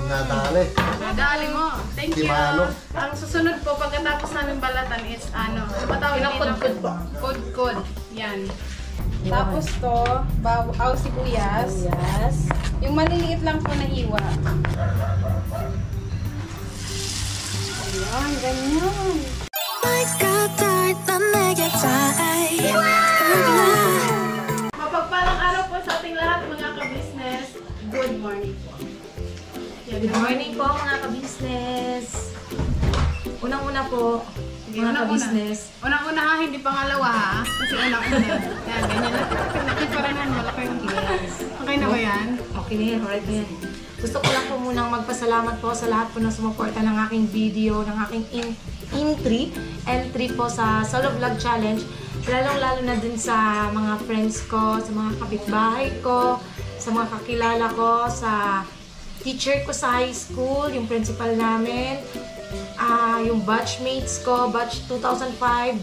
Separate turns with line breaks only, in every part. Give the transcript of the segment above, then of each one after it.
Nadali.
Nadali mo. Thank you.
Timalo.
Ang susunod po, pagkatapos namin balatan is ano, patawag
Pinakudkod po.
Kudkod. Yan. Tapos to, sibuyas.
Yes.
Yung maliliit lang po na hiwa. Ayan, ganyan. Mapagpalang araw po sa ating lahat mga ka-business. Good morning po. Yan.
Good morning po mga ka-business. Unang-una po,
Sige,
mga ka-business.
Unang-una ha, hindi pangalawa ha. Kasi unang-una. Yan, ganyan lang. Nakiparanan, malaki yung
Yes.
Okay na ba yan?
Okay na yan, alright na yan. Gusto ko lang po munang magpasalamat po sa lahat po ng sumuporta ng aking video, ng aking entry po sa Solo Vlog Challenge. Lalong-lalo na din sa mga friends ko, sa mga kapitbahay ko, sa mga kakilala ko, sa teacher ko sa high school, yung principal namin, yung batchmates ko, batch 2005,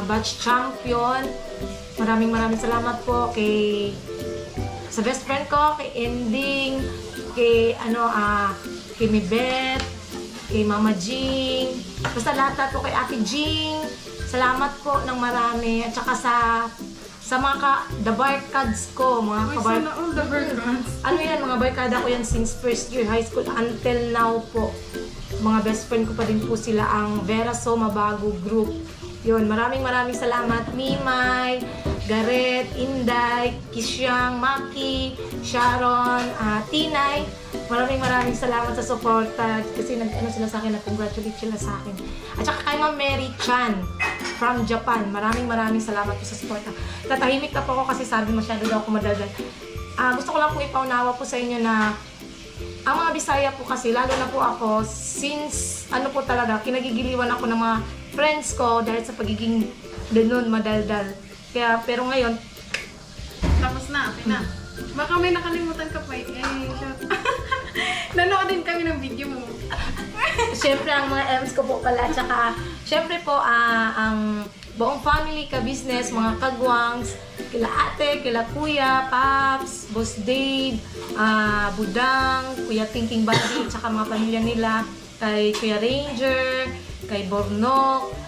batch champion. Maraming salamat po sa best friend ko, kay Ending, kay Mibet, kay Mama Jing, basta lahat po kay Ate Jing. Salamat po ng marami. At saka sa mga the barkads ko, mga
Sana all the burgers.
ano yan, mga barkada ko yan since first year high school until now po. Mga best friend ko pa din po sila, ang Vera So Mabago Group. Yun, maraming salamat. Mimay, Gareth, Inday, Kisyang, Maki, Sharon, Tinay. Maraming salamat sa suporta kasi nag-ano sila sa akin, nag-congratulate sila sa akin. At saka kay Ma'am Mary Chan from Japan. Maraming salamat po sa suporta. Tatahimik na po ako kasi sabi masyado daw ako madaldal. Gusto ko lang pong ipaunawa po sa inyo na ang mga Bisaya po kasi, lalo na po ako, since ano po talaga, kinagigiliwan ako ng mga friends ko dahil sa pagiging ganun, madaldal. Kaya, pero ngayon,
Tapos na, okay na. Baka may nakalimutan ka pa eh. Nanood din kami ng video mo.
syempre ang mga M's ko po pala, tsaka syempre po ang buong family ka-business, mga kagwangs, kila ate, kila kuya, paps, boss Dave, budang, kuya Thinking Buddy, tsaka mga pamilya nila, kay kuya Ranger, kay Bornok,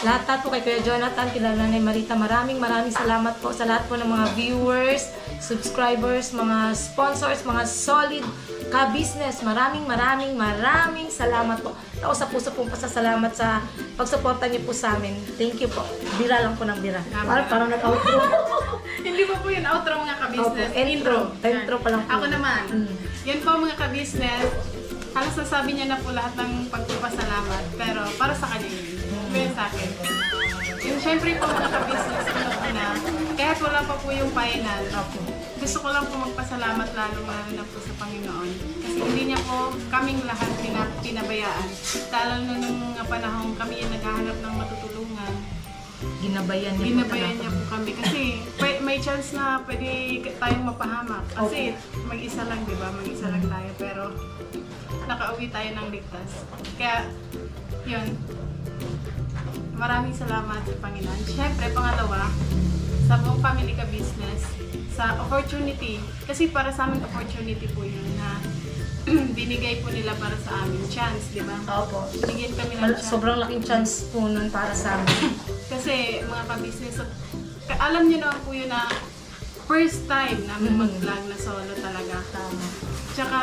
lahat po kay Kuya Jonathan, kila Nanay Marita. Maraming salamat po sa lahat po ng mga viewers, subscribers, mga sponsors, mga solid ka-business. Maraming salamat po. Ako sa puso pong pasasalamat sa pagsuporta niyo po sa amin. Thank you po. Bira lang po ng bira. Parang nag-outro.
Hindi pa po yun outro mga ka-business.
Opo, intro pa lang po.
Ako naman. Yan po mga ka-business. Halos nasabi niya na po lahat ng pagpapasalamat. Pero para sa kanya yun. Kaya sa akin. Yung syempre po mga ka-business na kahit wala pa po yung final. Gusto ko lang po magpasalamat lalo na po sa Panginoon. Kasi hindi niya po kaming lahat pinabayaan. Lalo na nung mga panahon kami yung naghahanap ng matutulungan.
Ginabayan niya
Po kami. Kasi may chance na pwede tayong mapahamak. Kasi mag-isa lang, di ba? Mag-isa lang tayo. Pero nakauwi tayo ng ligtas. Kaya, yun. Maraming salamat sa Panginoon. Siyempre, pangalawa, sa buong family ka business, sa opportunity. Kasi para sa amin, opportunity po yun na binigay po nila para sa amin. Chance, di ba?
Opo.
Binigyan kami ng chance.
Sobrang laking chance po nun para sa amin.
Kasi mga ka-business, alam niyo naman po yun na first time namin mag-vlog na solo talaga.
Tama.
Tsaka,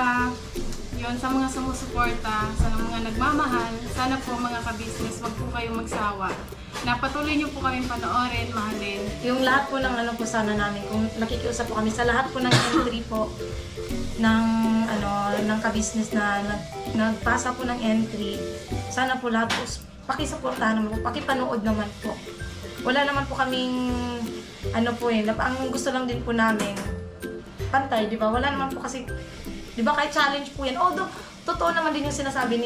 yun, sa mga sumusuporta, sa mga nagmamahal, sana po mga ka-business, wag po kayong magsawa. Na patuloy niyo po kami panoorin, mahalin.
Yung lahat po ng ano po sana namin, kung nakikiusap po kami sa lahat po ng entry po ng ka-business na nagpasa po ng entry, sana po lahat po pakisuportahan naman po, pakipanood naman po. Wala naman po kaming ang gusto lang din po namin pantay, di ba? Wala naman po kasi, di ba, kahit challenge po yan. Although, totoo naman din yung sinasabi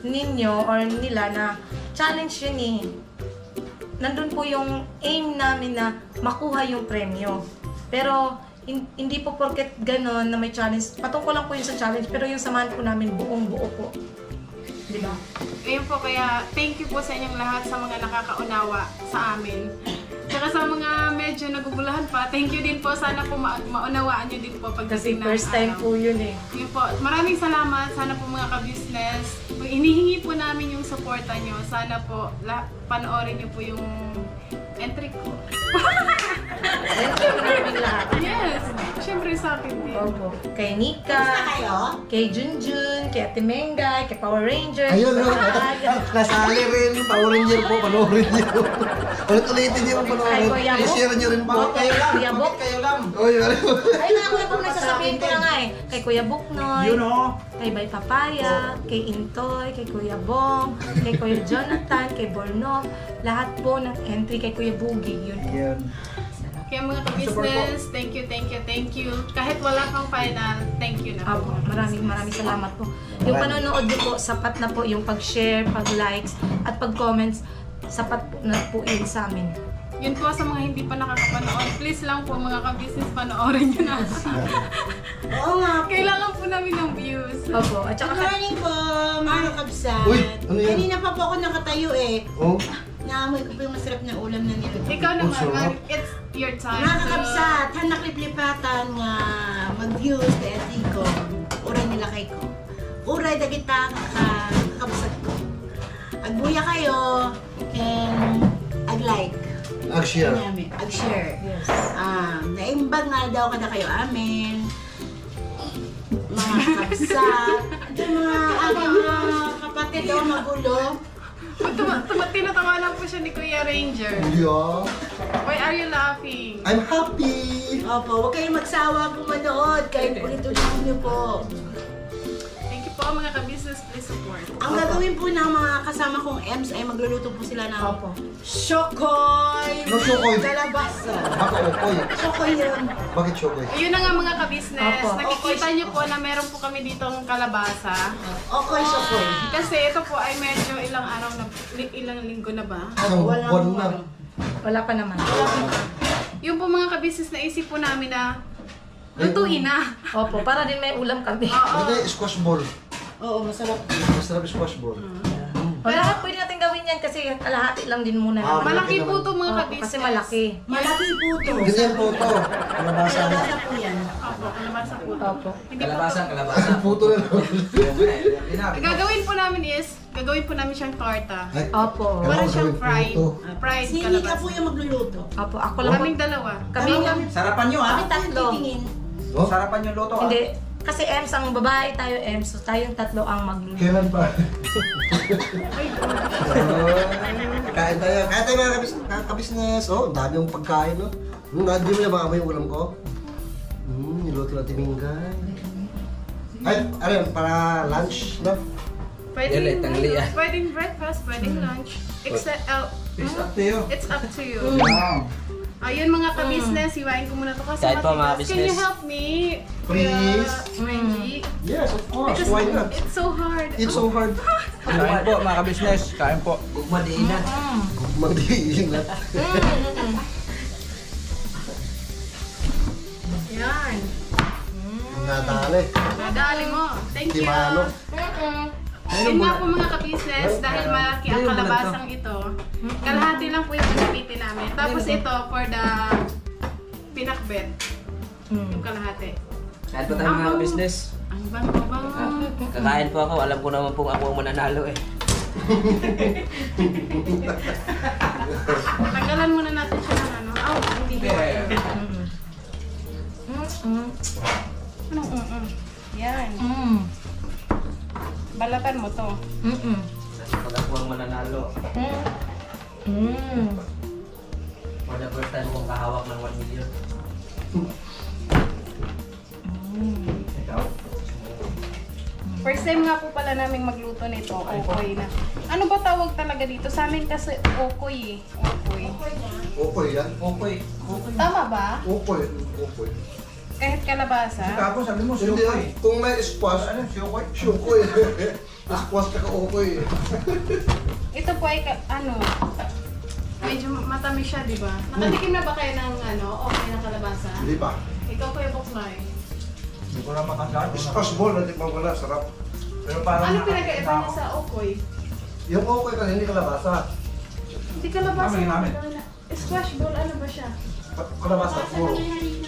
ninyo or nila na challenge yun eh. Nandun po yung aim namin na makuha yung premyo. Pero, hindi po porket ganon na may challenge. Patungkol lang po yun sa challenge, pero yung samahan po namin buong buo po. Di ba?
Ayun po, kaya thank you po sa inyong lahat sa mga nakakaunawa sa amin. Tsaka Tsaka sa mga medyo nagugulahan pa, thank you din po. Sana po maunawaan nyo din po
Kasi
pagdating ng
first time po yun eh.
Yun po. Maraming salamat. Sana po mga ka-business. Kung inihingi po namin yung suporta nyo, sana po panoorin nyo po yung entry ko.
Thank you maraming lahat.
Yes! Siyempre sa akin din.
Opo. Kay Nika, kay Junjun, kay Ate Mengay, kay Power Rangers.
Ayun, no?
Ay,
Nasali rin. Power Ranger po. Panoorin niyo. Ulit-ulitin niyo ang
Kay
panoorin.
Kuya Bok.
I-share niyo rin po.
Kay Kuya Bok.
Kayo lang.
Oy, ano?
Ay, mga kung nasasabihin ko na nga eh. Kay Kuya Buknoy,
You know.
kay Bay Papaya, kay Intoy, kay Kuya Bong, kay Kuya Jonathan, kay Bornov, lahat po ng entry kay Kuya Boogie. Yun.
Yan.
Kaya mga ka-business, thank you, thank you, thank you. Kahit wala kang final, thank you na po.
Opo, maraming salamat po. Yung panonood niyo po, sapat na po yung pag-share, pag-likes, at pag-comments, sapat po na po yun sa amin.
Yun po sa mga hindi pa nakakapanood, please lang po mga ka-business, panoorin nyo na.
Oo nga po.
Kailangan po namin ng views.
Opo, at saka
Good morning po, mga kabsat.
Uy, ano yan?
Kanina pa po ako nakatayo eh.
Oh,
Naamoy ko po yung masarap na ulam na niluluto.
Ikaw naman,
sarap.
it's your time.
Mga kakabsat, hanak liplipatan nga mag-views sa eti ko. Uray nila kay ko. Uray dagita kakabsat ko. Agbuya kayo and ag-like.
ag-share.
Ag-share.
yes.
Naimbag nga daw kada kayo amin. Mga kakabsat. Yung mga aking mga kapatid o magulo.
Tinatawanan po siya ni Kuya Ranger.
Yeah.
Why are you laughing?
I'm happy.
Opo, huwag kayong magsawa po manood. Kahit ulit-ulitin niyo po.
Thank you po mga ka-business, please support.
Ang gagawin po ng mga kasama kong Ems ay magluluto po sila ng
Opo.
Shokoy!
No, Shokoy.
Kalabasa.
Baka okoy.
Shokoy yun.
Bakit Shokoy?
Ayun na nga mga ka-business,
Opo.
nakikita niyo po na meron po kami ditong kalabasa.
Okoy, shokoy.
Kasi ito po ay medyo ilang araw na, ilang linggo na ba?
Isang
Walang
buwan na.
Wala pa naman.
Yung po mga ka-business, naisip po namin na lutuin na.
Opo, para din may ulam kami.
Oo.
Hindi, squash ball.
Oo, masarap.
Masarap squash ball.
O lahat pwede natin gawin yan kasi kalahati lang din muna.
Ah,
Malaki
malaki
po
naman.
ito mga
Opo,
ka-business.
kasi malaki.
Malaki po ito.
Ganyan po ito. Kalabasa.
Kalabasa po yan.
Opo, kalabasa po ito.
Opo.
Hindi po
Kalabasan,
ito.
kalabasan.
Puto na lang.
Gagawin po namin is, gagawin po namin siyang torta.
Ay,
Opo.
Kailangan
Para siyang
gawin po
fried.
ito.
Fried
Si Nika po
kalabasa.
yung magluluto.
Opo, ako lang.
Kaming dalawa.
Kami
Sarapan nyo ha.
Kami tatlo.
Titingin.
Oh,
Sarapan nyo luto ha.
Hindi. Kasi Ems ang babae, tayo Ems. So tayong tatlo ang magluluto.
kailan pa?
Ay,
Kain tayo. Kain tayo mga kabisnes. Oh, ang dami yung pagkain, no? Hindi mo niya maamoy yung ulam ko? Niluto na timingay. Ay, ano yun? Para lunch, no?
pwedeng,
tanghali yan.
pwedeng breakfast, pwedeng lunch. Except,
It's up to you.
it's up to you.
Wow.
Ayun mga ka-business, hiwain ko muna to kasi
Kahit po, mga
matigas. Can you
business.
help me?
Please.
Reggie?
Yes, of course.
Because
Why not?
it's so hard.
It's so hard.
Kain po mga ka-business, kain po.
Gugmadiinan.
Magdiin na.
Yan.
Natali.
Nadali mo. Thank you.
Timano.
Yun nga po mga ka-business, dahil malaki ang kalabasang ito, kalahati lang po yung gagamitin namin. Tapos ito for the pinakbet. Yung kalahati.
Kain po tayo mga ka-business.
Ang bango-bango.
Kakain po ako, alam ko naman po ako ang mananalo eh.
Tanggalan muna natin siya ng ano. Oh, hindi hiwain. Anong Yan. Balatan mo to.
Pag ako ang mananalo. For the first time kong kahawak ng 1 million. Ikaw?
First time nga po pala namin magluto nito, okoy na. Ano ba tawag talaga dito? Sa amin kasi okoy eh. Okoy.
Okoy yan.
Okay.
Tama ba?
Okoy. Okoy.
Kahit kalabasa?
Kako, sabi mo,
Hindi
sukoy.
kung may squash,
Ano, sukoy?
shukoy. Squash ka okoy.
Ito po ay ano, medyo matamis siya, di ba? Nakatikim na ba kayo ng ano, okay na kalabasa?
Hindi pa.
Ikaw Kuya Buknoy.
Hindi ko na makasal.
Squash ball, natin pa wala. Sarap.
Pero parang
Ano pinagkaiba niya sa okoy?
Yung okoy kasi hindi kalabasa.
Hindi kalabasa.
Namin.
Squash ball, ano ba siya?
Kalabasa, puro.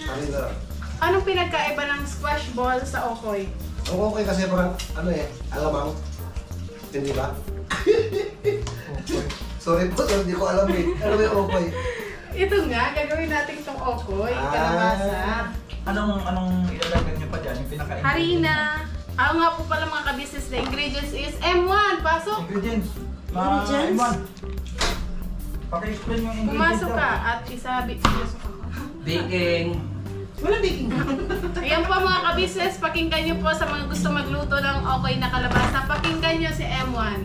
Harina.
Anong pinagkaiba ng squash ball sa okoy?
Ang okay kasi parang, ano eh, alamang. Hindi ba? Sorry po, sir, hindi ko alam eh. Ano ba yung okay?
Ito nga, gagawin natin itong okoy, kalabasa.
Anong ilalagay niyo pa dyan? Yung pinaka-ingredients?
Harina. Nga po pala mga ka-business, the ingredients is M1. Pasok!
Ingredients.
Ingredients?
Iman. Paki-explain yung ingredients.
Pumasok ka
daw.
at pumasok ka.
Baking.
Wala baking.
Ayan po mga ka-business, pakinggan nyo po sa mga gusto magluto ng okoy na kalabasa. Pakinggan nyo si M1.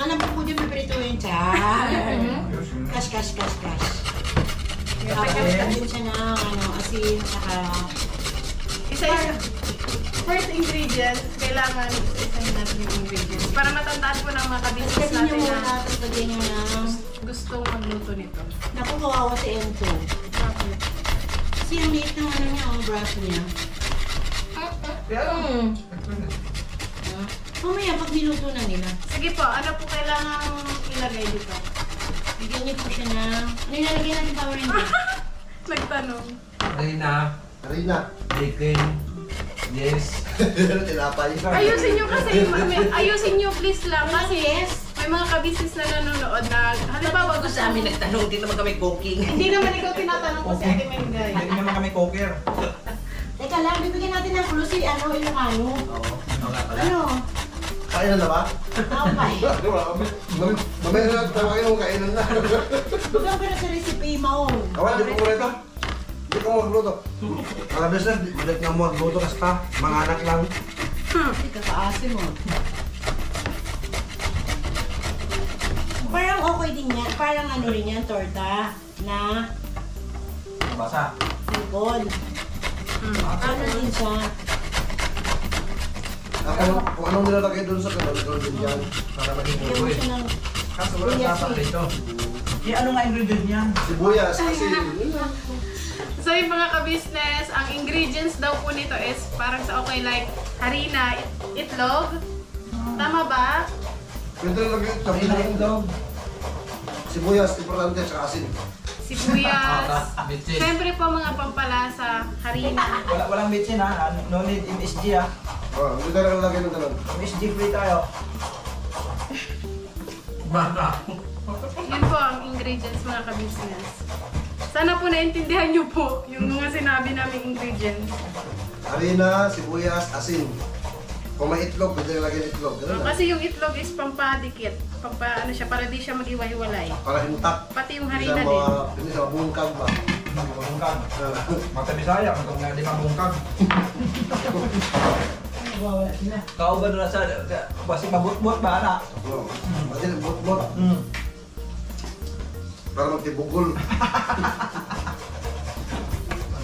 Alam ko po dyan pipirituin siya. Cash. Tapos din siya ng asin, saka
Isa-isa. First ingredient, kailangan isa-isahin natin yung ingredients. Para matandaan po ng mga ka-business
kasi nyo
natin
muna,
na
tapos lagyan nyo ng
gustong magluto nito.
naku, kawawa si Enzo.
Bakit?
Kasi ang liit ng ano niya, ang braso niya. Mamaya, pag niluto na nila,
Sige po, ano po kailangan ilagay dito?
bigyan niyo po siya ng... Ano yung lalagyan natin Power Ranger?
Nagtanong.
Harina.
Harina.
Baking. Yes.
Tinapay.
Ayusin nyo kasi, ayusin nyo please lang kasi
Yes.
may mga ka-business na nanonood na halimbawa
Gusto
gusto
sa amin nagtanong, hindi naman kami cooking.
Hindi naman ikaw tinatanong ko si Ate Mengay.
Hindi naman kami cooker.
Teka lang, bibigyan natin ng clue si ano, Ilocano.
Oo nga pala.
Ano?
Kainan na ba?
Kapay.
Mamaya na lang tayo kayo kung kainan na.
Bukan pa na sa recipe mo.
Kawan, di ko muna ito. Di ko magluto. Kalabas na, balik nga mo magluto kasi pa. Mga anak lang.
Hindi ka kaasin mo. Parang okay din yan. Parang ano rin yan, torta na
Basa.
likod. Ano din siya.
Kung anong nilalagay doon sa kanal, doon din yan.
Para maging
Bigyan mo
buloy.
siya ng
Kaso walang tapak dito. Ano nga ingredient niyan?
Sibuyas, kasi
So yung mga ka-business, ang ingredients daw po nito is parang sa okay like harina, itlog. Tama ba?
pwede nalagay tabi na yung daw. Sibuyas, importante, tsaka asin.
Sibuyas.
Bitsin.
Siyempre po mga pampalasa, harina.
Walang bitsin ha. No need MSG ha.
Oh, hindi tayo nalagay ng ganun.
MSG free tayo.
Baka.
Yun po ang ingredients mga ka-business. Sana po naintindihan nyo po yung mga sinabi naming ingredients.
Harina, sibuyas, asin. Kung may itlog, pwede nalagay ng itlog. Ganun lang.
Kasi yung itlog is pampadikit. Ano siya, para di siya mag-iwa-hiwalay.
Para hintak.
Pati yung
Hindi
harina
sa
din.
hindi sa mabungkag ba?
Mabungkag. Mata Bisaya, kung nga di mabungkag. Kauban na sa basi mabut-but ba na?
Oo. Pwede bot-bot.
Mm.
Para magtibugol.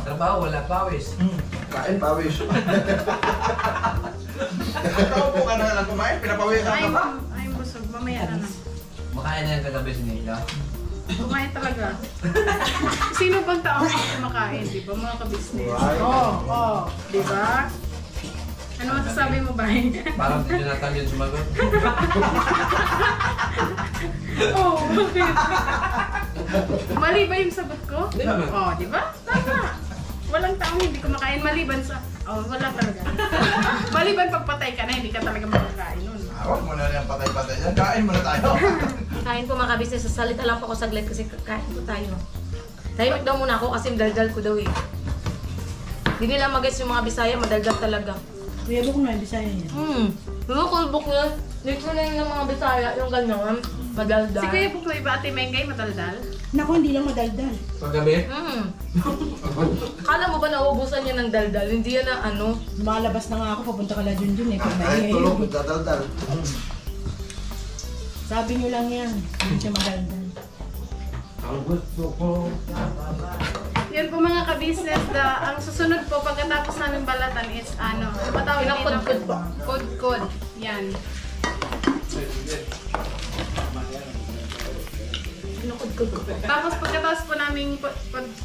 Trabaho, wala pawis.
Mm.
Kain, pawis.
Ikaw po ka na lang kumain, pinapawi ka ka ba?
Ay, busog. Mamaya na lang.
Makain na yung kagabis nila.
Kumain talaga. Sino bang tao ang kumakain, di ba? Mga ka-business.
Right.
Oo. Di ba? Ano masasabi mo ba?
Parang si Jonathan yun sumagot.
Oo, bakit? Mali ba yung sagot ko?
Hindi naman.
Oo, di ba? Tama. Walang taong hindi kumakain maliban sa... Oh, wala talaga. Maliban pagpatay ka na, hindi ka talaga makakain nun.
Huwag mo na yan patay-patay yan. Kain muna tayo.
Kain po mga kabisnes, sasalita lang po ako saglit kasi kain po tayo. Tahimik daw muna ako kasi daldal ko daw eh. Hindi nila mag-gets yung mga Bisaya, madaldal talaga.
Kuya Buk na, Bisaya yan.
Kulbok na. Dito na yung mga Bisaya, yung ganyan, madaldal.
Si Kuya Bukloy ba Ate Mengay madaldal?
Naku, hindi lang madaldal.
Paggabi?
Kala mo ba nauubusan niya ng daldal? Hindi yan na ano.
Lumalabas na nga ako, papunta ka na dun eh. Pag
Kahit tulog, magdadaldal.
Sabi nyo lang yan, hindi siya madaldal.
Ang gusto ko.
Yan po mga ka-business, ang susunod po pagkatapos namin balatan is ano, patawag dito.
Pinakudkod po.
Kod-kod. Yan.
Pinakudkod ko.
Tapos pagkatapos po namin,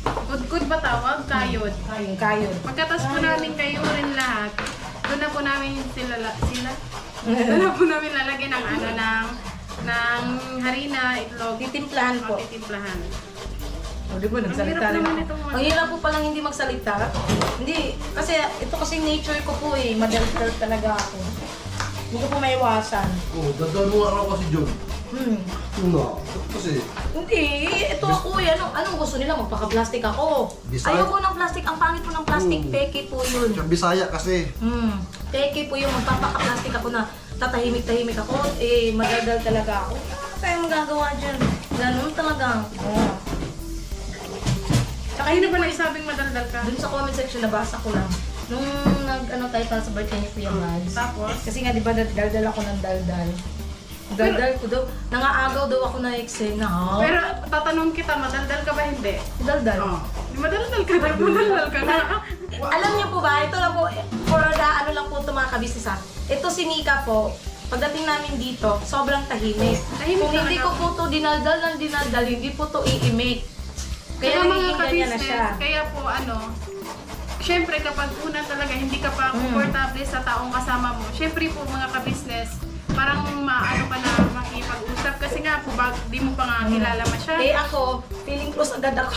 kod-kod ba tawag? Kayod.
Kayod.
Pagkatapos po namin kayo rin lahat, doon na po namin sila? Doon na po namin lalagyan ng ano, ng harina, itlog.
Titimplahan po.
Titimplahan.
O, di ba, nagsalita
Ang hirap
rin
naman
ako.
itong
Ang hirap po palang hindi magsalita. Hindi, kasi ito kasi nature ko po eh. Madalgal talaga ako. Hindi ko po maiwasan.
Dadaan mo araw kasi John. No, kasi
Hindi, ito ako eh. Anong gusto nila? Magpaka-plastic ako.
Bisaya.
Ayoko ng plastic. Ang pangit po ng plastic. Peke po yun.
Bisaya kasi.
Peke po yung magpapaka-plastic ako na tatahimik-tahimik ako. Eh, madaldal talaga ako. Ano tayong magagawa dyan? Ganun talaga. Oh.
Tsaka hindi ba nagsabing madaldal ka?
Dun sa comment section, nabasa ko lang. Nung nag-ano tayo para sa birthday ni Kuya Mads.
Tapos?
Kasi nga, di ba, daldal ako ng daldal. Daldal ko daw. Nangaagaw daw ako na eksena.
Pero tatanong kita, madaldal ka ba hindi?
Daldal.
Madaldal ka na, madaldal ka na.
Alam niyo po ba, ito lang po, for the ano lang po ito mga kabisnes ha. Ito si Nika po, pagdating namin dito, sobrang tahimik.
Tahimik
Kung hindi
talaga.
ko po ito dinaldal ng dinaldal, hindi po ito iimik.
Kaya
Kaya
mga
nagiging ganyan na siya.
ka-business, kaya po syempre kapag una talaga hindi ka pa komportable sa taong kasama mo, syempre po mga ka-business, parang maano ka na makipag-usap kasi nga po di mo pa nga kilala masyado.
Eh ako, feeling close agad ako.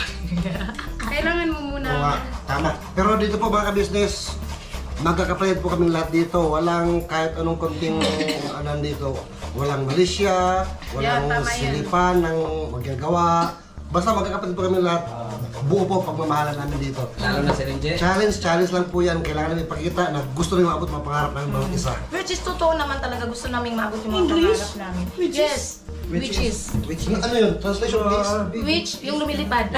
Kailangan mo muna.
Oo nga, tama. Pero dito po mga ka-business, magkakapatid po kaming lahat dito. Walang kahit anong konting anan dito. Walang malisya, walang
tama yan.
silipan ng magagawa. Basta magkakapatid po kami lahat. Buo po pagmamahalan namin dito.
Lalo na si Renje.
Challenge lang po yan. Kailangan namin ipakita na gusto rin maabot mga pangarap namin bawat isa.
Which is totoo naman talaga, gusto naming maabot yung mga pangarap namin. Yes, which is.
Ano yun? Translation please?
Which, yung lumilipad.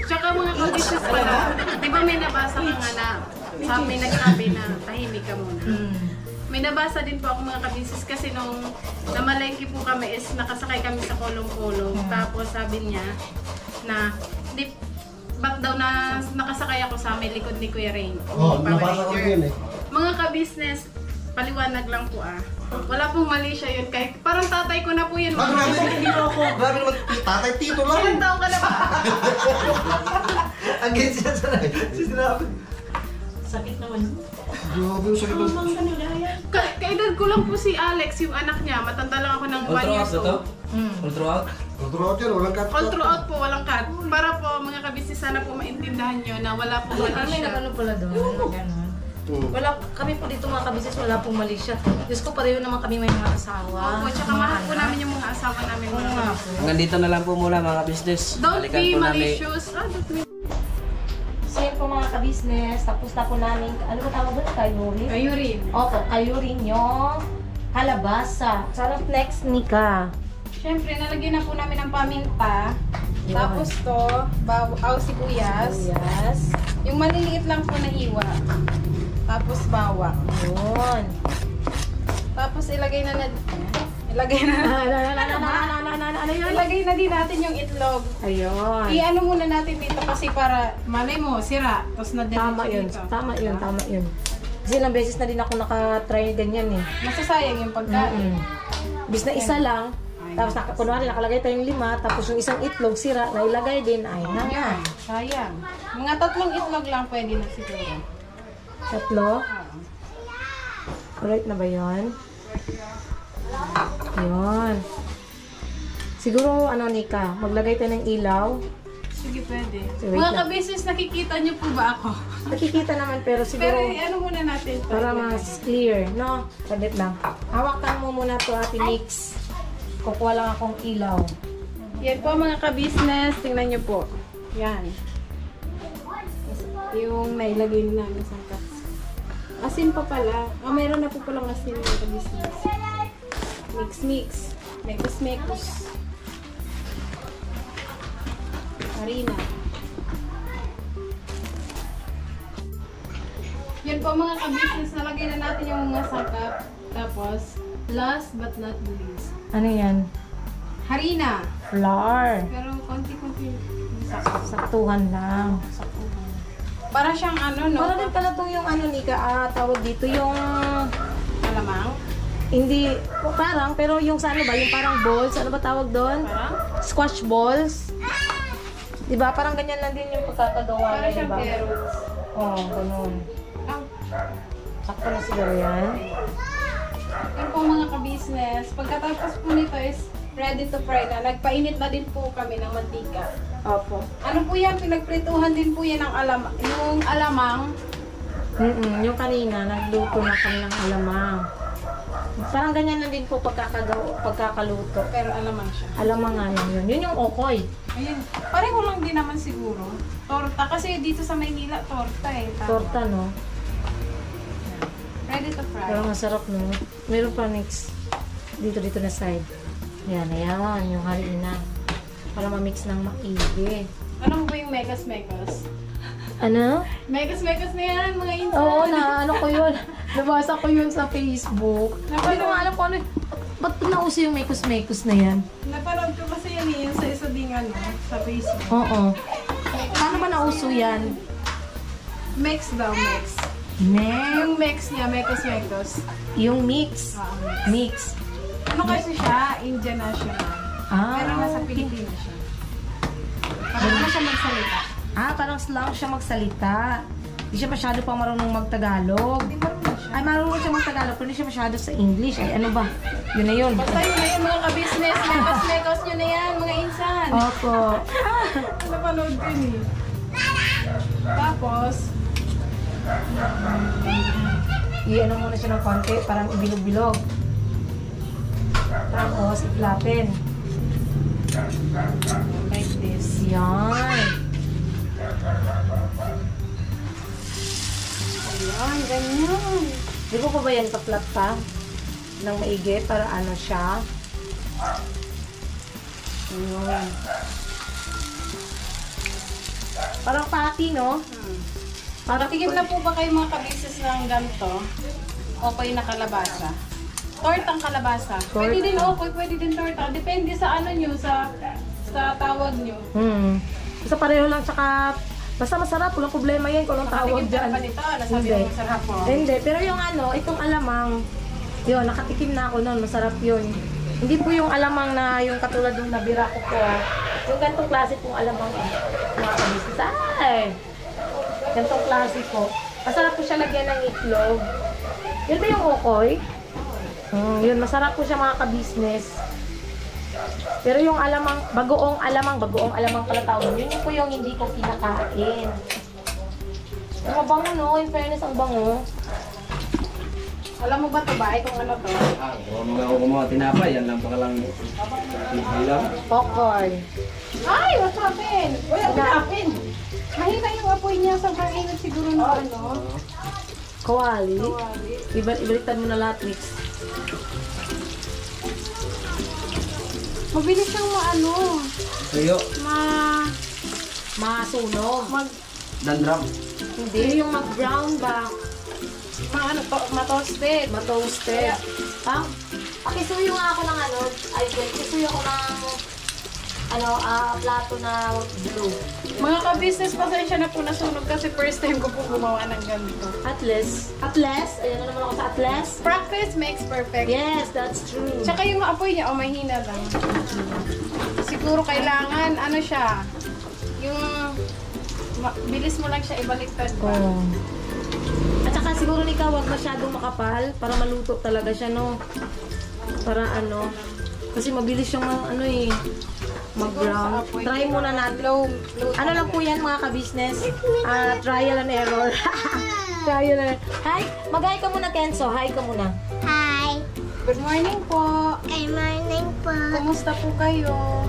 Tsaka mga ka-business pala, di ba may nabasa ka nga na may nagsabi na tahimik ka muna. May nabasa din po ako mga ka-business kasi nung namalengke po kami is nakasakay kami sa kolong-kolong. Tapos sabi niya na, ba't daw na nakasakay ako sa may likod ni Kuya Rain.
Oo, nabasa ko rin yun eh.
Mga ka-business, paliwanag lang po Wala pong mali siya yun. Kahit parang tatay ko na po yun.
Ah, grabe naman, tatay tito lang.
Ilang taong ka na ba?
Against siya sa sinabi.
Sakit naman.
Grabe yung sakit ng...
Kaedad ko lang po si Alex, yung anak niya. Matanda lang ako ng 1
All
years
throughout na to?
old.
All throughout?
Throughout yan, walang cut.
All throughout po, walang cut. Para po mga kabisnes, sana po maintindihan nyo na wala po mali
Kami
siya.
nag-ano pala doon, gano'n. Wala, kami po dito mga kabisnes, wala pong mali siya. Diyos ko, pareho naman kami may mga asawa.
Opo, tsaka mahal po namin yung mga asawa namin.
Oo
mga
nga
kabisnes.
po.
Hanggang dito na lang po muna mga business.
Don't
Balikan
be
po namin.
malicious. Don't be...
So yun po mga kabisnes, tapos na po namin, ano ba tawag doon? Kayuri?
Ayurin.
Opo, kayuri yung kalabasa. Sarap next, Nika.
Siyempre, nalagyan na po namin ng paminta. Tapos to, sibuyas.
Yes.
Yung maliliit lang po na hiwa. Tapos bawang.
Yun.
Tapos ilagay na ilagay na din natin yung itlog.
Ayun.
I-ano muna natin dito kasi para malay mo, sira. Tapos
Tama yun, tama yun, tama yun. Kasi ilang beses na din ako nakatry ganyan eh.
Masasayang yung pagkain.
Bis na isa lang, tapos kunwari nakalagay tayong 5, tapos yung isang itlog sira, nailagay din, ay na nga.
Sayang. Mga 3 itlog lang pwede na siguro.
3? Alright na ba yun? Yun. Siguro, Nika, maglagay tayo ng ilaw.
Sige, pwede.
So, wait
Mga
lang.
ka-business, nakikita niyo po ba ako?
Nakikita naman, pero siguro,
Pero ano muna natin to?
para mas clear, no? Saglit lang. Hawakan mo muna to, Ate Mix. Kukuha lang akong ilaw.
Yan po mga ka-business, tingnan niyo po. Yan. Yung nailagay na namin sa cups. Asin pa pala. Meron na po palang asin mga ka-business. Mix. Mekos. Harina. Yan po mga ka-business, nalagay na natin yung mga sangkap. Tapos, last but not least,
Ano yan?
harina.
Flour.
Pero konti-konti.
Saktuhan lang.
Para siyang ano, no?
Para din pala itong yung Nika, tawag dito, yung...
Alamang?
Hindi, parang, pero yung sa ano ba, yung parang balls, ano ba tawag doon?
Parang?
Squash balls. Diba? Parang ganyan lang din yung pagkakagawa
Para
niya,
siyang
diba?
carrots.
Oo, ganun.
Ang
Sakto na siguro yan.
Yan po mga ka-business. Pagkatapos po nito is ready to fry na. Nagpainit na din po kami ng mantika.
Opo.
Ano po yan? Pinagprituhan din po yan ng yung alamang.
Yung kanina, nagluto na kami ng alamang. Parang ganyan na din po pagkakaluto.
Pero alamang siya.
Alamang nga lang yun. Yun yung okoy.
Ayun. Pareho lang din naman siguro. Torta. Kasi dito sa Maynila, torta eh. Tama.
Torta, no?
Ready to fry.
Pero masarap, no? Meron pa next. Dito na side. Yan, yung harina. Para ma-mix ng maigi.
Ano ba yung megas-megas?
Ano?
Megas-megas na yan, mga insan.
Oo, ano ko yun. Nabasa ko yun sa Facebook. Hindi ko nga alam kung ano. Ba't nauso yung mekos-mekos na yan?
Napanood ko kasi yan eh, sa isa ding sa Facebook.
Oo. Paano ba nauso yan?
Mex daw, mex.
Mix.
Yung mex niya, megas-megas.
Yung mix. Mix.
Ano kasi siya? Indian national. Pero nasa Pilipinas siya. Parang ano siya magsalita?
Parang slang siya magsalita. Hindi siya masyado pang marunong magtagalog.
Hindi marunong siya.
Ay, marunong siya magtagalog, pero hindi siya masyado sa English. Ay, ano ba? Yun na yun.
Basta yun na yan, mga ka-business. Megas-megas nyo na yan, mga insan.
Opo.
Napanood ko yun eh. Tapos,
I-ano muna siya ng konti, parang ibilog-bilog. Tapos, iplatin.
like this.
Yan.
Ayan, ganyan.
Di ko pa ba yan pa-flat pa? Nang maigi para ano siya. Ayan. Parang patty, no?
Tigil na po ba kayo mga ka-business ng ganito? Okay na kalabasa. Tortang kalabasa. Pwede din okay, pwede din torta. Depende sa ano nyo, sa tawag nyo.
Basta pareho lang, tsaka basta masarap, walang problema yan kung anong tawag
Nakatikim ka
dyan.
pa nito, nasabi
Hindi.
mo masarap po.
Hindi, pero yung ano, itong alamang, yun, nakatikim na ako noon, masarap yun. Hindi po yung alamang na yung katulad ng nabira ko po. Yung gantong klase pong alamang mga kabisnes. Ay! Gantong klase po. Masarap po siya lagyan ng itlog. Yun ba yung okoy? Yun, masarap po siya mga kabisnes. Pero yung alamang, bagoong alamang pala tawag. Yun yung po yung hindi ko kinakain. Ang mabango, no? In fairness, ang bango.
Alam mo ba ito ba? Kung ano to?
Kung mga tinapay, yan lang pakalang lang.
Okoy.
Ay, what's happened? Wala, hapin. Mahina yung apoy niya. Sobrang init siguro na ano.
Kawali. Ibaliktad mo na lahat, Mix.
Mabilis siyang maano.
Tuyo.
Masunog.
Dandram.
Hindi, yung mag-brown ba?
Matoasted.
Matoasted. Pakisuyo nga ako ng ano, pakisuyo ako ng plato na blue.
Mga ka-business, pasensya na po nasunog kasi first time ko po gumawa ng ganito.
Atlas? Ayan na naman ako sa Atlas.
Practice makes perfect.
Yes, that's true.
Tsaka yung apoy niya, mahina lang. Siguro kailangan, ano siya, yung bilis mo lang siya ibaliktad ba?
Oh. At saka siguro ikaw wag masyadong makapal para maluto talaga siya, no? Para ano, kasi mabilis siyang mag-brown. Try muna natin. Ano lang po yan mga ka-business? Trial and error. Trial and error. Hi! Mag-hi ka muna, Kenzo. Hi ka muna.
Hi!
Good morning po.
Good morning po.
Kumusta po kayo?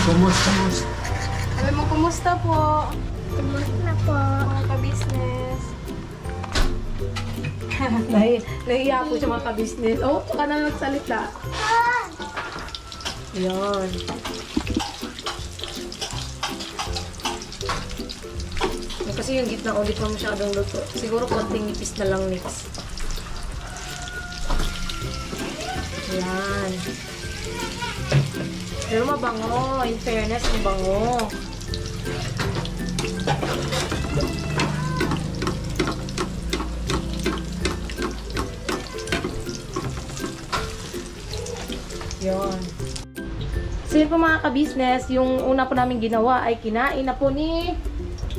Kumusta?
Sabi mo, kumusta po?
Kumusta po?
Mga ka-business.
Nahiya po siya mga ka-business. Oh, ka na nagsalita. Yun. Kasi yung gitna ulit pa masyadong luto. Siguro konting nipis na lang mix. Yan. Pero mabango. In fairness, mabango. Yun. So yun po mga ka-business, yung una po namin ginawa ay kinain na po ni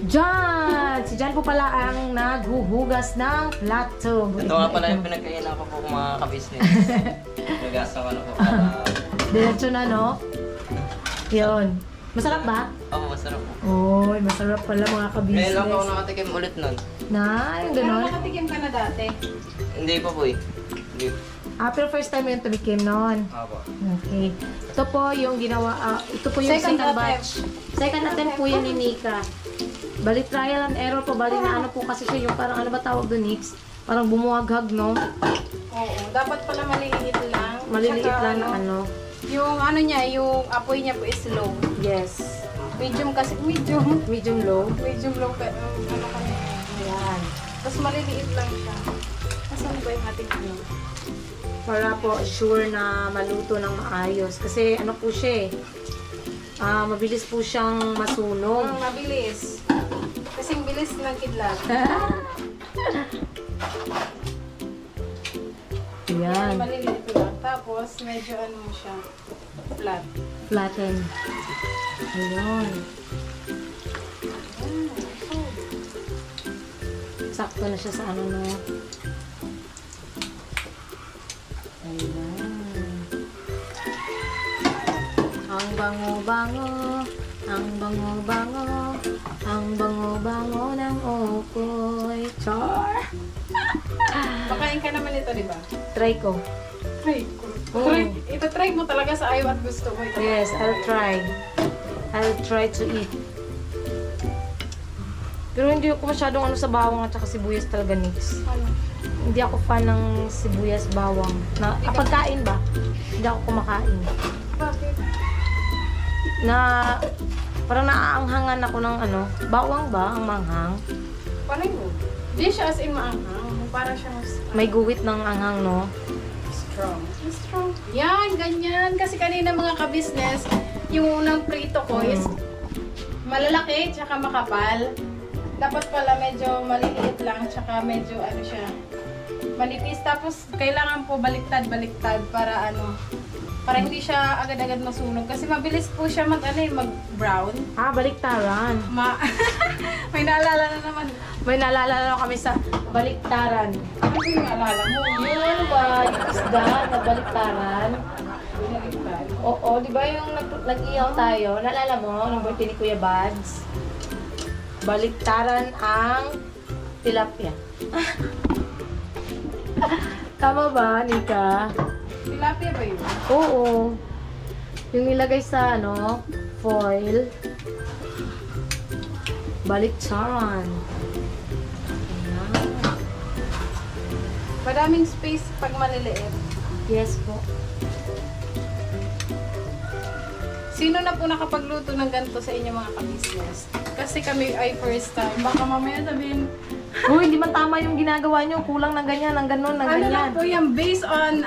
John! Si John po pala ang naghuhugas ng plato.
Ito nga pala yung pinagkainan ko po mga ka-business. Nagasa ko na po para...
Diretso na, no? Yun. Masarap ba?
Oo, masarap po.
Oy, masarap pala mga
Ngayon lang po ako
ka-business.
nakatikim ulit nun.
Na, yung
Pero
ganon.
nakatikim ka na dati.
Hindi pa po eh. Hindi.
Pero first time yung tumikim noon.
Apo.
Okay. Ito po yung ginawa, ito po yung
Second
second
attempt.
batch. Second attempt po yan ni Nika. Bali trial and error po. Bali na ano po kasi siya yung parang ano ba tawag doon, Nix? Parang bumuhaghag, no?
Oo, dapat pala maliliit lang.
Maliliit
Tsaka,
lang na ano.
Yung ano niya, yung apoy niya po is low.
Yes.
Medium kasi, medium.
Medium low.
Medium low, pero ano kami.
Ayan.
Tapos maliliit lang siya. Nasaan ba yung ating ano?
Para po sure na maluto ng maayos. Kasi ano po siya mabilis po siyang masunog.
Mabilis. Kasing bilis ng kidlat.
Ayan.
Maliliit lang. Tapos, medyo ano mo siya, flat.
Flatten. Ayan. Sakto na siya sa ano na. Ayan. Ang bango-bango, ang bango-bango, ang bango-bango ng ukoy. Char!
Makain ka naman ito, di ba?
Try ko.
Try. Ito-try mo talaga sa ayaw at gusto mo. Ito.
Yes, I'll try. I'll try to eat. Pero hindi ako masyadong ano sa bawang at saka sibuyas talaga, Nix.
Ano?
Hindi ako fan ng sibuyas bawang. Na, pagkain ba? Hindi ako kumakain.
Bakit?
Na, parang naaanghangan ako ng ano, bawang ba ang manghang?
Parang mo. Hindi siya as in maanghang. Para siyang
May guwit ng anghang, no?
strong. Strong. Yan, ganyan. Kasi kanina mga ka-business, yung unang prito ko is malalaki, tsaka makapal. Dapat pala medyo maliliit lang, tsaka medyo ano siya, manipis. Tapos kailangan po baliktad para ano, para hindi siya agad-agad masunog. Kasi mabilis po siya mag-brown.
Baliktaran.
May naalala na naman.
May naalala na kami sa baliktaran.
Ano po yung naalala mo?
Yung ano ba, yung isda na baliktaran.
Baliktad.
Oo, di ba yung nag-ihaw tayo? Naalala mo, nung birthday ni Kuya Bads? Baliktaran ang tilapia. Tama ba, Nika?
Tilapia ba yun?
Oo. Yung nilagay sa ano, foil. Baliktaran. Ayan.
Madaming space pag maliliit.
Yes po.
Sino na po nakapagluto ng ganito sa inyo mga ka-business? Kasi kami ay first time. Baka mamaya sabihin,
Uy, hindi man tama yung ginagawa nyo. Kulang ng ganyan, ng ganon, ng
ano
ganyan.
lang po yan, based on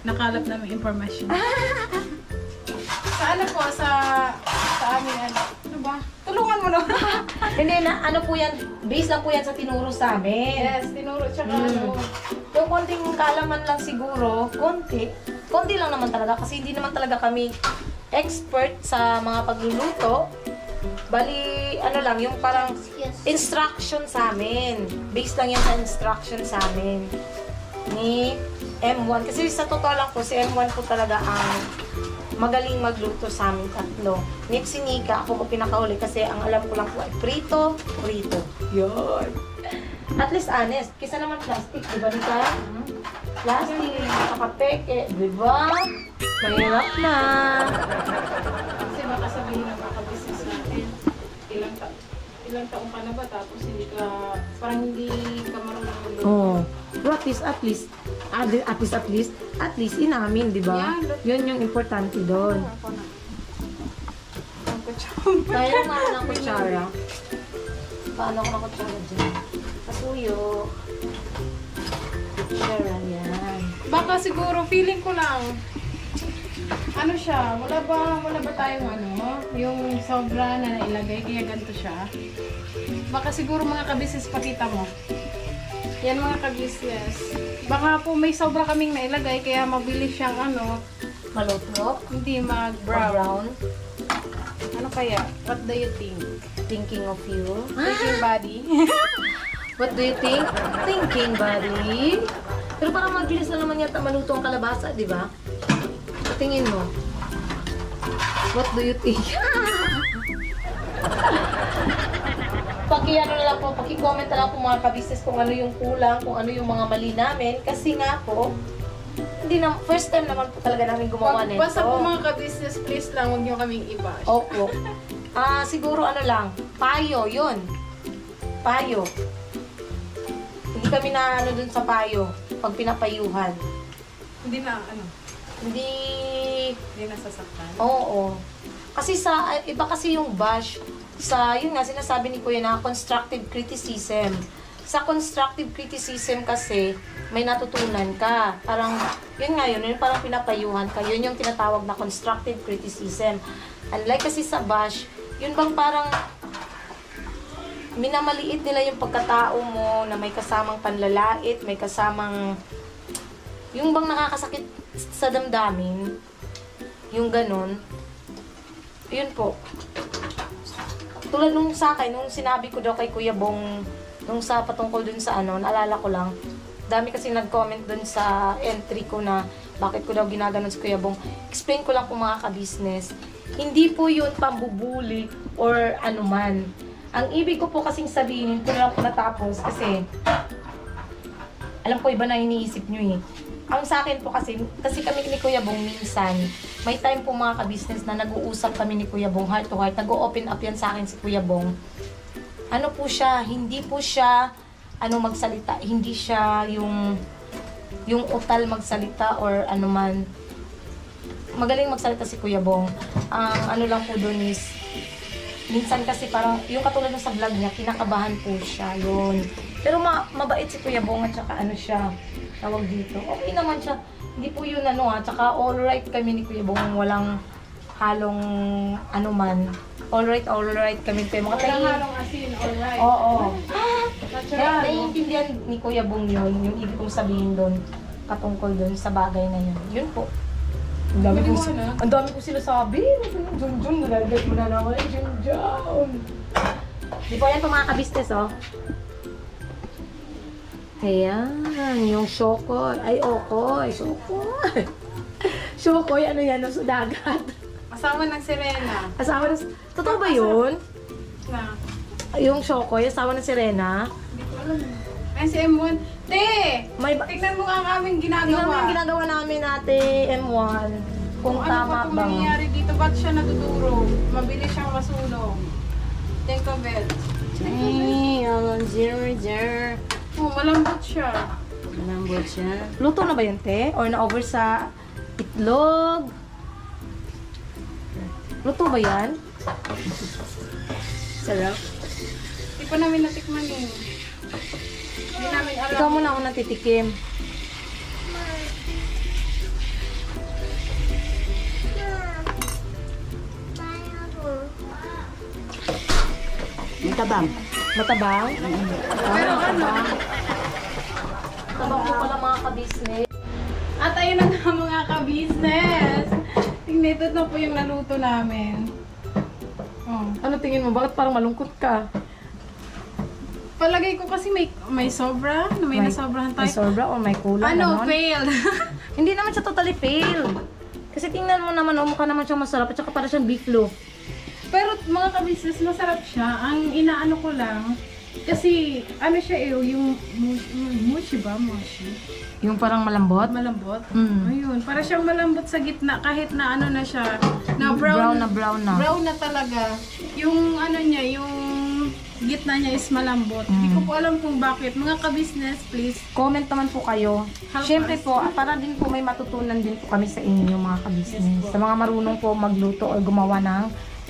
nakalap namin information. Sa ano po, sa amin, ano ba? Tulungan mo na.
Hindi na, ano po yan, base lang po yan sa tinuro sa amin.
Yes, tinuro, tsaka ano.
Yung konting kaalaman lang siguro, konti lang naman talaga kasi hindi naman talaga kami expert sa mga pagluluto. Bali, ano lang, yung parang instruction sa amin. Based lang yan sa instruction sa amin ni M1. Kasi sa totoo lang po, si M1 po talaga ang magaling magluto sa amin tatlo. Si Nika, ako po pinakahuli kasi ang alam ko lang po ay prito. Yun. At least honest. Kisa naman plastic, di ba Nika? Plastic, nakapeke, di ba? Mahirap na.
Kasi baka sabihin ng mga business natin, ilang taong ka na ba tapos hindi ka, parang hindi ka marunong magluto.
Oh. Pero at least inamin, di ba?
Yan.
Yun yung importante doon.
Ako na. Ang kutsyon.
Kaya naman ng kutsara. Paano ko ng kutsara dyan? Pasuyo. Kutsara, yan.
Baka siguro, feeling ko lang, ano siya, wala ba tayong ano, yung sobra na nailagay, kaya ganito siya. Baka siguro mga ka-business, pakita mo. Yan mga ka-business. Baka po may sobra kaming nailagay, kaya mabilis siyang ano,
Malutro.
hindi mag-brown.
Brown.
Ano kaya? What do you think?
Thinking of you.
Thinking body?
What do you think? Thinking, buddy. Pero parang mabilis na naman yata maluto ang kalabasa, di ba? Tingin mo. What do you think? Paki-ano na lang po, paki-comment na lang po mga ka-business kung ano yung kulang, kung ano yung mga mali namin. Kasi nga po, hindi na, first time naman po talaga namin gumawa nito.
Basta po mga ka-business, please lang, huwag niyo kaming i-bash.
Opo. Siguro ano lang, payo, yun. Payo. Hindi kami na ano dun sa payo, pag pinapayuhan.
Hindi na,
Hindi,
hindi nasasaktan.
oo. Kasi iba kasi yung bash, yun nga, sinasabi ni Kuya na constructive criticism. Sa constructive criticism kasi, may natutunan ka. Parang, yun parang pinapayuhan ka. Yun yung tinatawag na constructive criticism. Unlike kasi sa bash, yun bang parang minamaliit nila yung pagkatao mo na may kasamang panlalait, may kasamang yung bang nakakasakit sa damdamin, yung ganun. Yun po. Tulad nung sa akin, nung sinabi ko daw kay Kuya Bong, nung sa patungkol dun sa naalala ko lang, dami kasi nag-comment dun sa entry ko na bakit ko daw ginaganon si Kuya Bong. Explain ko lang po mga ka-business. Hindi po yun pambubuli or anuman. Ang ibig ko po kasing sabihin, ito na lang po natapos kasi alam ko iba na iniisip nyo eh. Ang sa akin po kasi kami ni Kuya Bong minsan, may time po mga ka-business na nag-uusap kami ni Kuya Bong heart to heart, nag-open up yan sa akin si Kuya Bong. Ano po siya, hindi po siya magsalita, hindi siya yung utal magsalita or anuman. Magaling magsalita si Kuya Bong. Ang ano lang po doon is, minsan kasi parang, yung katulad ng sa vlog niya, kinakabahan po siya, yun. Pero mabait si Kuya Bong at saka ano siya, tawag dito. Okay naman siya. Hindi po yun tsaka alright kami ni Kuya Bong, walang halong anuman. Alright kami kayo.
Walang halong asin, alright.
Oo.
Natural.
Naiintindihan ni Kuya Bong yun, yung ibig kong sabihin doon, katungkol doon sa bagay na yun. Yun po. Ang dami ko sila sabi. Jun, nalagay mo na naman. Jun. Di po yan po mga ka-business, oh. Ayan, yung shokoy. Ay, okoy. Shokoy. Shokoy, ano yan, sa dagat.
Asawa ng Serena.
Asawa ng... Totoo ba yun?
Na.
Yung shokoy, asawa ng Serena?
Hindi ko alam. Ay, si M1. Te! Tignan mo nga ang aming
Tingnan mo
ginagawa.
yung ginagawa namin ate M1. Kung
Ano
tama
pa itong
ba.
nangyayari dito? Ba't siya natuturo? Mabilis siyang masunog. Think of it. Oh, malambot siya.
Malambot siya.
Luto na ba yun, te? Or na-over sa itlog? Luto ba yan?
Sarap.
Hindi pa namin natikman yun. Hindi namin alam.
Ikaw muna ako natitikim.
Matabang.
Matabang?
Pero ano?
Matabang po pala mga ka-business.
At ayun na nga mga ka-business. Tingnan, ito na po yung naluto namin. Oh.
Ano tingin mo? Bakit parang malungkot ka?
Palagay ko kasi may sobra, na may nasobrahan
May
tayo.
sobra or may kulang?
Ano,
ganon?
failed.
Hindi naman siya totally fail. Kasi tingnan mo naman, mukha naman siyang masarap at saka para siyang beef loaf.
Pero mga ka-business, masarap siya. Ang inaano ko lang, kasi ano siya yung mushi ba? Mushi?
Yung parang malambot?
Malambot?
Mm.
Ayun, para siyang malambot sa gitna kahit na ano na siya, na
Brown
brown
na.
brown na talaga. Yung ano niya, yung gitna niya is malambot. Hindi ko po alam kung bakit. Mga ka-business, please.
Comment naman po kayo.
Help
Siyempre
us.
po, para din po may matutunan din po kami sa inyo mga ka-business. Sa mga marunong po magluto o gumawa ng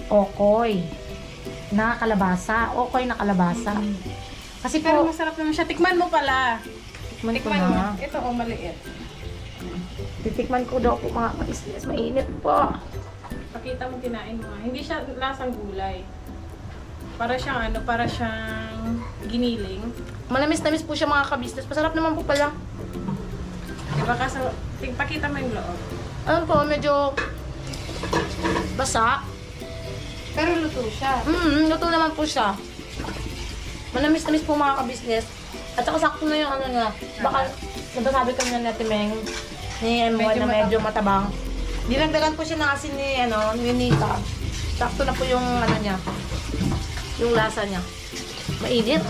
okoy na kalabasa. Okoy na kalabasa. Kasi
Pero
po,
masarap naman siya. Tikman mo pala.
tikman ko
Tikman mo.
na.
Ito maliit.
Titikman ko daw po mga ka-business. Mainit po.
Pakita mo, kinain mo. Hindi siya lasang gulay. Para siyang para siyang giniling.
Malamis-namis po siya mga ka-business. Masarap naman po pala.
Diba kaso, pakita mo yung loob.
Ano po, medyo basa.
Pero luto siya.
Luto naman po siya. Manamis-namis po mga ka-business. At saka sakto na yung ano nga. Baka, nagsasabi kami na Ate Meng ni M1 na medyo matabang. Dinagdagan po siya ng asin ni Nita. Sakto na po yung niya. Yung lasa niya. Mainit.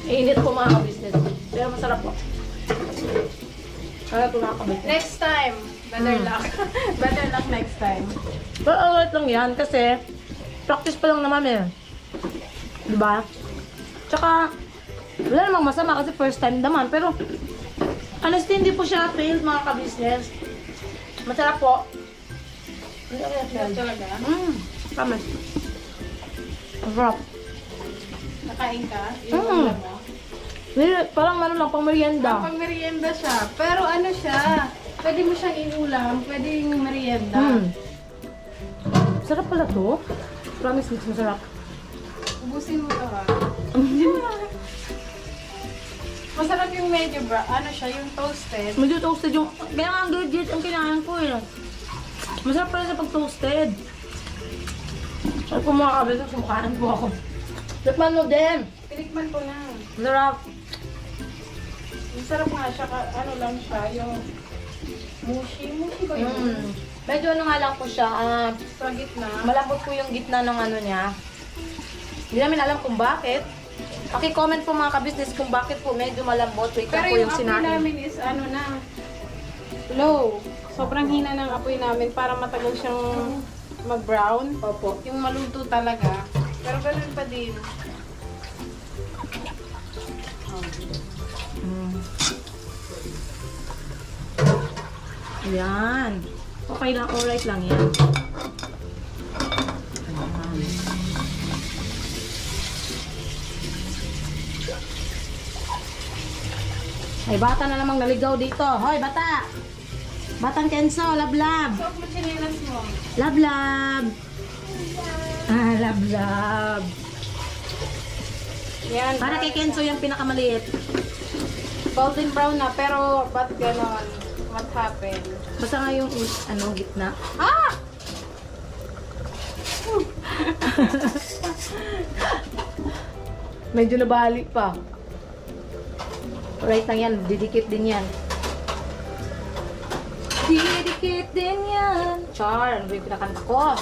Mainit po mga ka-business. Pero masarap po. Kaya ito mga ka-business.
Next time, better luck. Better luck next time.
Pero alright lang yan kasi practice pa lang naman eh. Diba? Tsaka, wala namang masama kasi first time naman. Pero, honestly, hindi po siya failed mga ka-business. Masarap po. Hindi ako
Sarap
failed.
talaga.
Promise. Masarap.
Nakain ka? Yung
Mm.
ulam mo?
Hindi, parang ano lang, pang merienda.
Pang merienda siya. Pero ano siya, pwede mo siyang inulam, pwede yung merienda.
Sarap pala to. Promise, masarap.
Ubusin mo to ha. Masarap yung medyo ano siya, yung toasted.
Medyo toasted yung... Kaya nga ang legit ang kinain ko eh. Masarap pala sa pag-toasted. Ay po mga kabisnes, sumukhaan po ako. Tikman mo din.
Tinikman ko na.
Masarap.
Masarap nga siya, ano lang siya, yung mushi. Mushi ba yun?
Medyo ano nga lang po siya.
Sa gitna.
Malambot po yung gitna ng ano niya. Hindi namin alam kung bakit. Paki-comment po mga kabisnes kung bakit po medyo malambot. Wait lang
Pero
po
yung
yung
apoy
sinain.
namin is ano na, low. Sobrang hina ng apoy namin para matagal siyang mag-brown.
Opo.
Yung maluto talaga. Pero ganun pa din.
Ayan. Okay lang, alright lang yan. Ayan. Ay, bata na namang naligaw dito. Hoy, bata! Batang Kenzo, lablab!
Suot mo chinelas mo.
Lablab! Ah, lablab!
Yan.
Para kay Kenzo yung pinakamaliit.
Golden brown na, pero ba't ganon? What happened?
Basta nga yung gitna.
Ah!
Medyo nabalik pa. Right lang yan, didikit din yan. Didikit din yan. Char, ano ba yung pinakanta ko?